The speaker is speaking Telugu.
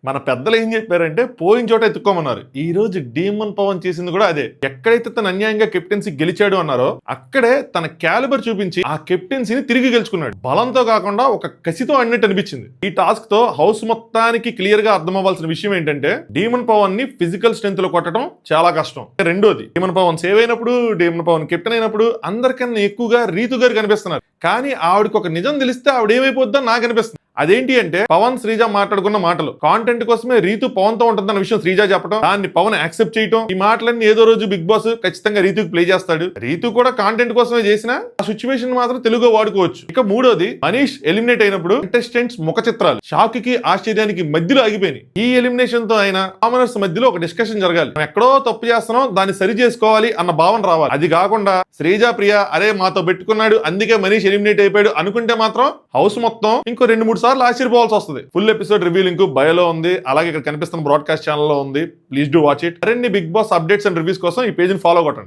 మన పెద్దలు ఏం చెప్పారంటే పోయిన చోట ఎత్తుక్కోమన్నారు. ఈ రోజు డీమన్ పవన్ చేసింది కూడా అదే. ఎక్కడైతే తన అన్యాయంగా కెప్టెన్సీ గెలిచాడు అన్నారో అక్కడే తన క్యాలిబర్ చూపించి ఆ కెప్టెన్సీని తిరిగి గెలుచుకున్నాడు. బలంతో కాకుండా ఒక కసితో అన్నట్టు అనిపించింది. ఈ టాస్క్ తో హౌస్ మొత్తానికి క్లియర్ గా అర్థమవ్వాల్సిన విషయం ఏంటంటే డీమన్ పవన్ ని ఫిజికల్ స్ట్రెంత్ లో కొట్టడం చాలా కష్టం. రెండోది, డీమన్ పవన్ సేవ్ అయినప్పుడు, డీమన్ పవన్ కెప్టెన్ అయినప్పుడు అందరికన్నా ఎక్కువగా రీతు గారు కనిపిస్తున్నారు. కానీ ఆవిడకి ఒక నిజం తెలిస్తే ఆవిడ ఏమైపోద్దని నాకు అనిపిస్తుంది. అదేంటి అంటే పవన్ శ్రీజ మాట్లాడుకున్న మాటలు. కాంటెంట్ కోసమే రీతు పవన్ తో ఉంటుందన్న విషయం శ్రీజ చెప్పడం, దాన్ని పవన్ యాక్సెప్ట్ చేయడం, ఈ మాటలన్నీ ఏదో రోజు బిగ్ బాస్ ఖచ్చితంగా రీతుకి ప్లే చేస్తాడు. రీతు కూడా కాంటెంట్ కోసమే చేసిన ఆ సిచ్యువేషన్ మాత్రం తెలుగుగా వాడుకోవచ్చు. ఇక మూడోది, మనీష్ ఎలిమినేట్ అయినప్పుడు కంటెస్టెంట్స్ ముఖ చిత్రాలు షాక్ కి ఆశ్చర్యానికి మధ్యలో ఆగిపోయినాయి. ఈ ఎలిమినేషన్ తో అయినా కామనర్స్ మధ్యలో ఒక డిస్కషన్ జరగాలి. మనం ఎక్కడో తప్పు చేస్తున్నాం, దాన్ని సరి చేసుకోవాలి అన్న భావన రావాలి. అది కాకుండా శ్రీజ ప్రియ అరే మాతో పెట్టుకున్నాడు అందుకే మనీష్ ఎలిమినేట్ అయిపోయాడు అనుకుంటే మాత్రం హౌస్ మొత్తం ఇంకో 2-3 సార్లు ఆశ్చర్యపోవాల్సి వస్తుంది. ఫుల్ ఎపిసోడ్ రివ్యూ లింక్ బయోలో ఉంది, అలాగే ఇక్కడ కనిపిస్తున్న బ్రాడ్కాస్ట్ ఛానల్లో ఉంది. Please do watch it. మరిన్ని Big Boss updates and reviews కోసం ఈ పేజ్ ని ఫాలో కొట్టండి.